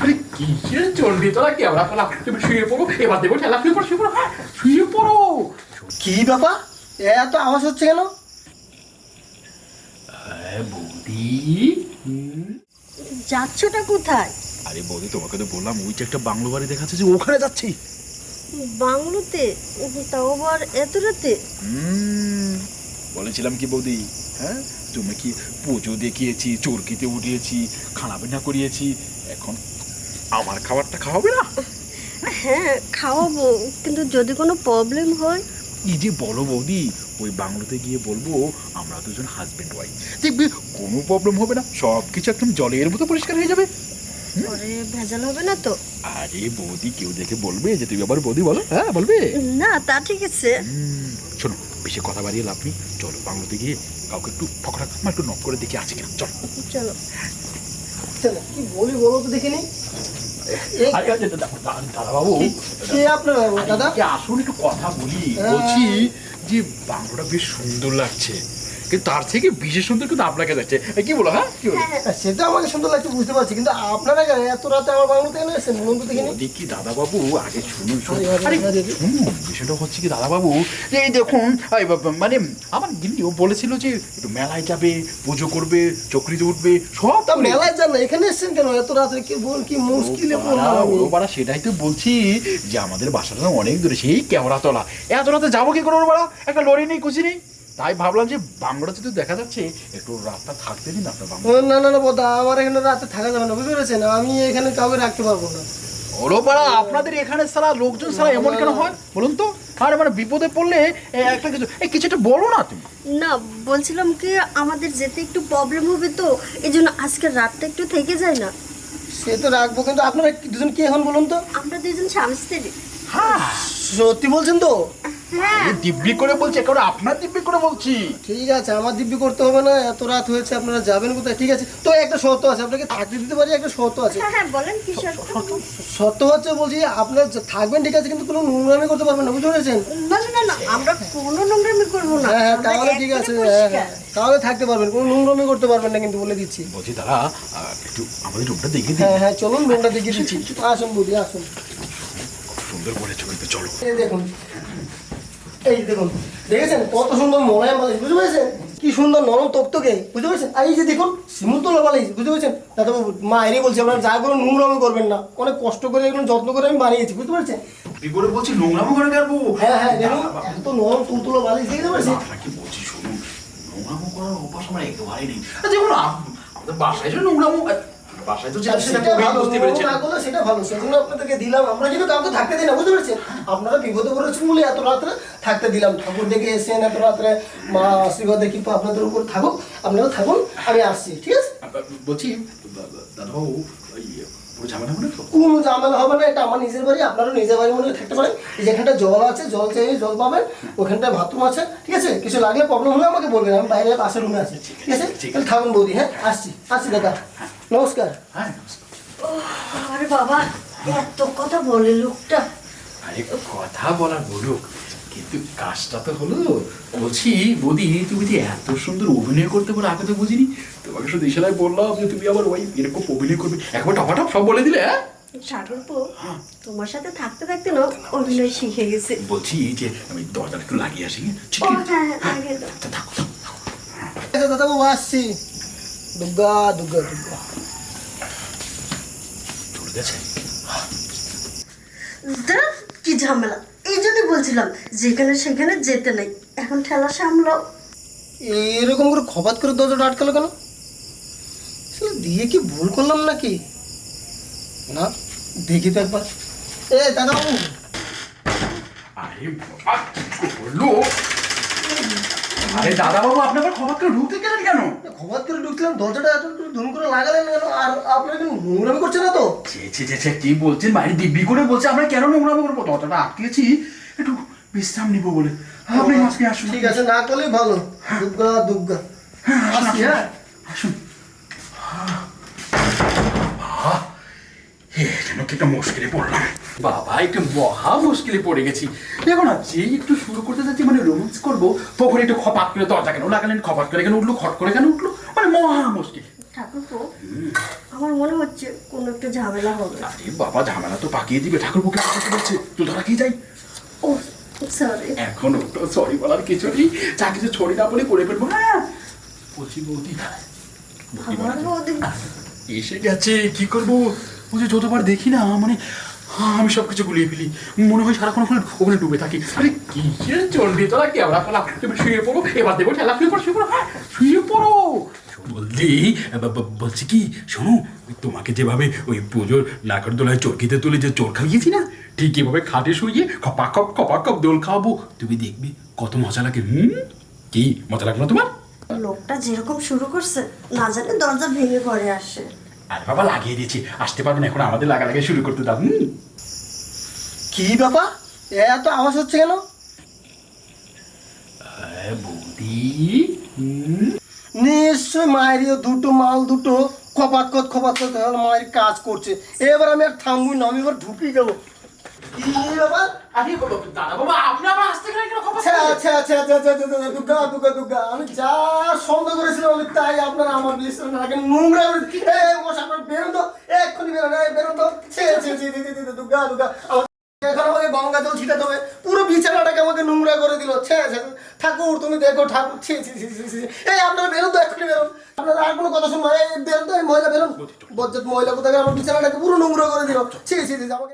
আরে কিসের চন্ডী তোরা কি আমরা তোলা তুমি শুয়ে পড়ো, এবার দেবো ঠেলা, শুয়ে পড়ো শুয়ে পড়ো, হ্যাঁ শুয়ে পড়ো। কি ব্যাপার, এত আওয়াজ হচ্ছে কেন? বৌদি যাচ্ছটা কোথায়? আরে বৌদি তোমাকে তো বললাম ওই যে একটা বাংলো বাড়ি দেখাচ্ছে যে ওখানে যাচ্ছি। বাংলোতে? তাও আবার এত রাতে? বলেছিলাম কি বৌদি, হ্যাঁ তুমি কি পুজো দেখিয়েছি, চরকিতে উঠিয়েছি, খানা পিনা করিয়েছি, এখন আমার খাবারটা খাওয়াবে না? হ্যাঁ খাওয়াবো, কিন্তু যদি কোনো প্রবলেম হয়? এই যে বলো বৌদি, ওই বাংলোতে গিয়ে বলবো আমরা দুজন হাজবেন্ড ওয়াইফ, দেখবে কোনো প্রবলেম হবে না, সব কিছু একদম জলের মতো পরিষ্কার হয়ে যাবে। পরে ভেজাল হবে না তো? আরে বৌদি কেউ দেখে বলবে যে তুমি আবার বৌদি বলো, হ্যাঁ বলবে না, তা ঠিক আছে। শোনো বেশি কথা বাড়িয়ে লাভ নেই, চলো বাংলোতে গিয়ে কাউকে একটু ঠকঠাক একটু নক করে দেখে আছে কিনা, চলো চলো। চলো, কি বলি বলো তো দেখে নি। দাদা বাবু, কে আপনার দাদা? আসুন একটু কথা বলি। বলছি যে বাংলোটা বেশ সুন্দর লাগছে, কিন্তু তার থেকে বিশেষ সুন্দর কিন্তু আপনাকে যাচ্ছে, কি বলো? হ্যাঁ কি বলো? সেটা আমাকে সুন্দর লাগছে বুঝতে পারছি, কিন্তু আপনারা কেন এত রাতে আমার বাংলোতে কেন এসেছেন বলুন তো দেখিনি। দেখি দাদা বাবু, আগে শুনুন শুনুন, বিষয়টা হচ্ছে কি দাদা বাবু, যে এই দেখুন মানে আমার গিন্নিও বলেছিল যে একটু মেলায় যাবে, পুজো করবে, চক্রিতে উঠবে, সব তা মেলায় যান না, এখানে এসেছেন কেন এত রাতে? কি বল, কি মুশকিলে পড়লাম আমি। ওরা সেটাই তো বলছি যে আমাদের বাসাটা অনেক দূরে, সেই ক্যামেরা তোলা, এত রাতে যাবো কি করে? ওরা একটা লরি নেই, কুচি নেই, তাই ভাবলাম যে বাংলাটা যদি দেখা যাচ্ছে একটু রাতটা থাকতে দিন আপনার বাংলা। না না না বোধা, আমার এখানে রাতে থাকা যাবে না, বুঝতে পেরেছেন? আমি এখানে কাউকে রাখতে পারবো না। ওরও পাড়া আপনাদের এখানে সারা লোকজন সারা এমন কেন হয় বলুন তো? আর মানে বিপদে পড়লে একটা কিছু কিছুটা বলো না তুমি। না, বলছিলাম কি আমাদের যেতে একটু প্রবলেম হবে, তো এই জন্য আজকের রাতটা একটু থেকে যায় না? সে তো রাখবো, কিন্তু আপনারা দুজন কি এখন বলুন তো? আমরা দুজন স্বামী স্ত্রী। হ্যাঁ সত্যি বলছেন তো? হ্যাঁ দিব্যি করে বলছি, এখন আপনার দিব্যি করে বলছি। ঠিক আছে, আমার দিব্যি করতে হবে না, এত রাত হয়েছে, আপনারা যাবেন কোথায়? ঠিক আছে, তো একটা শর্ত আছে, আপনাকে থাকতে দিতে পারি, একটা শর্ত আছে। হ্যাঁ হ্যাঁ, বলেন কি শর্ত? শর্ত হচ্ছে বলছি আপনারা থাকবেন ঠিক আছে, কিন্তু কোনো নোংরামি করতে পারবেন না, বুঝতে পেরেছেন? না না না না, আমরা কোনো নোংরামি করবো না। হ্যাঁ হ্যাঁ, আমরা তাহলে ঠিক আছে, একদমই হ্যাঁ পরিষ্কার। হ্যাঁ, তাহলে থাকতে পারবেন, কোনো নোংরামি করতে পারবেন না কিন্তু, বলে দিচ্ছি। বলছি দাদা একটু আমাদের রুমটা দেখে দিন। হ্যাঁ হ্যাঁ, চলুন রুমটা দেখিয়ে দিচ্ছি, আসুন বুঝি আসুন। সুন্দর বলেছো কিন্তু, চলো। এই দেখুন, এই দেখুন, দেখেছেন কত সুন্দর মোলায়েম বালিশ, বুঝতে পেরেছেন? কি সুন্দর নরম তক্তকে, বুঝতে পেরেছেন? আর এই যে দেখুন শিমুলতলা বালিশ, বুঝতে পেরেছেন? দাদাবাবু মা এরই বলছি, আপনারা যা করুন নোংরামি করবেন না, অনেক কষ্ট করে এগুলো যত্ন করে আমি বানিয়েছি, বুঝতে পেরেছেন? কি করে বলছি নোংরামো করে কাটবো? হ্যাঁ হ্যাঁ, দেখুন এত নরম তুলতুলো বালিশ, দেখতে পাচ্ছেন? আপনাকে বলছি শুনুন, নোংরামো করার অভ্যাস আমার একেবারেই নেই। যেমন আমাদের বাসায় যে নোংরামো, বাসায় তো যেটা সেটা সেটা ভালো, বুঝতে পেরেছেন। না করলে সেটা ভালো, সেজন্য আপনাদেরকে দিলাম। আমরা কিন্তু কাউকে থাকতে দিই না, বুঝতে পেরেছেন? আপনারা বিপদে পড়েছেন বলে এত রাত্রে থাকতে দিলাম। ঠাকুর দেখে এসেছেন এত রাত্রে, মা আশীর্বাদ দেখি তো আপনাদের উপর থাকুক, আপনারা থাকুন, আমি আসছি, ঠিক আছে? বলছি দাদাবাবু, পুরো ঝামেলা হবে না তো? কোনো ঝামেলা হবে না, এটা আমার নিজের বাড়ি, আপনারও নিজের বাড়ি মনে থাকতে পারেন। যেখানটা জল আছে, জল চাইলে জল পাবেন, ওখানটায় বাথরুম আছে, ঠিক আছে? কিছু লাগলে প্রবলেম হলে আমাকে বলবেন, আমি বাইরে পাশের রুমে আছি, ঠিক আছে? তাহলে থাকুন বৌদি, হ্যাঁ আসছি, আসছি দাদা, নমস্কার। হ্যাঁ, আরে বাবা, এত কথা বলে লোকটা। আরে কথা বলার বলুক, কিন্তু কাজটা তো হলো। বলছি বৌদি, তুমি যে এত সুন্দর অভিনয় করতে পারো আগে তো বুঝিনি। তোমাকে শুধু ইশারায় বললাম যে তুমি আবার ওই এরকম অভিনয় করবে, একবার টপাটপ সব বলে দিলে। হ্যাঁ ঠাকুরপো, তোমার সাথে থাকতে থাকতে না অভিনয় শিখে গেছে। বলছি যে আমি দরজাটা একটু লাগিয়ে আসি। ও হ্যাঁ হ্যাঁ, আগে দাও। থাকো। আচ্ছা দাদাবাবু আসছি, দুর্গা দুর্গা দুর্গা। চলে গেছে। দেখ কি ঝামেলা, এই জন্যই বলছিলাম যেখানে সেখানে যেতে নাই, এখন ঠেলা সামলাও। এরকম করে খপাত করে দরজাটা আটকালো কেন? আসলে দিয়ে কি ভুল করলাম নাকি? না, দেখি তো একবার। এ দাদাবাবু, আরে বাবা, কি করলো? আরে দাদাবাবু, আপনি আবার খবর করে ঢুকতে গেলেন কেন? খপাত করে ঢুকলাম, দরজাটা এত ধুম করে লাগালেন কেন? আর আপনারা কি নোংরামি করছেন না তো? কি বলছেন? বাইরে দিব্যি করে বলছে আমরা কেন নোংরামো করবো, দরজাটা আটকেছি একটু বিশ্রাম নিবো বলে। আপনি আজকে আসুন। ঠিক আছে, না করলেই ভালো। দুর্গা দুর্গা। আসছি, হ্যাঁ আসুন। যেন কি একটা মুশকিলে পড়লাম বাবা, একটু মহা মুশকিলে পড়ে গেছি। দেখো না, যেই একটু শুরু করতে যাচ্ছি মানে রোমান্স করবো, তখন একটু খপাত করে দরজা কেন লাগালেন, খপাত করে কেন উঠলো, খট করে কেন উঠলো, মানে মহা মুশকিল। ঠাকুরপো, আমার মনে হচ্ছে কোনো একটা ঝামেলা হবে। আরে বাবা, ঝামেলা তো পাকিয়ে দিবে, ঠাকুর বুকে কথা বলছে, তো ধরা খেয়ে যাই। ও সরি। এখনো তো সরি বলার কিছু নেই, যা কিছু ছড়ি না বলে করে ফেলবো। হ্যাঁ বলছি বৌদি, আমার বৌদি এসে গেছে, কি করবো? বুঝে যতবার দেখি না মানে আমি সব কিছু গুলিয়ে ফেলি, মনে হয় সারাক্ষণ ওখানে ডুবে থাকি। আরে কি চলবে তোরা, কেমন পালা, তুমি শুয়ে পড়ো, এবার দেবো ঠেলা, শুয়ে পড়ো, শুয়ে পড়ো, হ্যাঁ শুয়ে পড়ো। বলছি বলছি কি শোনো, তোমাকে যেভাবে ওই পুজোর নাগরদোলায় চরকিতে তুলে যে চোর খাইয়েছি না, ঠিক এভাবে খাটে শুয়ে খপা খপ দোল খাওয়াবো, তুমি দেখবে কত মজা লাগে। কি মজা লাগলো তোমার? লোকটা যেরকম শুরু করছে, না জানে দরজা ভেঙে ঘরে আসে। আরে বাবা, লাগিয়ে দিয়েছি, আসতে পারবেন এখন, আমাদের লাগালাগি শুরু করতে দাও। কি ব্যাপার, এত আওয়াজ হচ্ছে কেন? বৌদি, নিশ্চয় মায়েরও দুটো মাল দুটো খপাত মায়ের কাজ করছে। এবার আমি আর থামবই না, আমি এবার ঢুকিয়ে গেল। কি ব্যাপার? আরে দাদা বাবা, আপনি আবার আসতে গেলে কেন? খবর দুর্গা, আমি যা সন্দেহ করেছিলাম আমি তাই। আপনারা আমার বিছানাটাকে নোংরা করে মশা, আপনার বেরোন তো, এক্ষুনি বেরোন তো। দুর্গা, এখন আমাকে গঙ্গা জল ছিটাতে হবে, পুরো বিছানাটাকে আমাকে নোংরা করে দিল। ঠাকুর তুমি দেখো, ঠাকুর এই আপনারা বেরোন তো, এক্ষুনি বেরোন। আপনারা আর কোনো কথা শুনবো, এই বেরোন তো, এই মহিলা বেরোন, বজ্জাত মহিলা কোথায় আমার বিছানাটাকে পুরো নোংরা করে দিল। আমাকে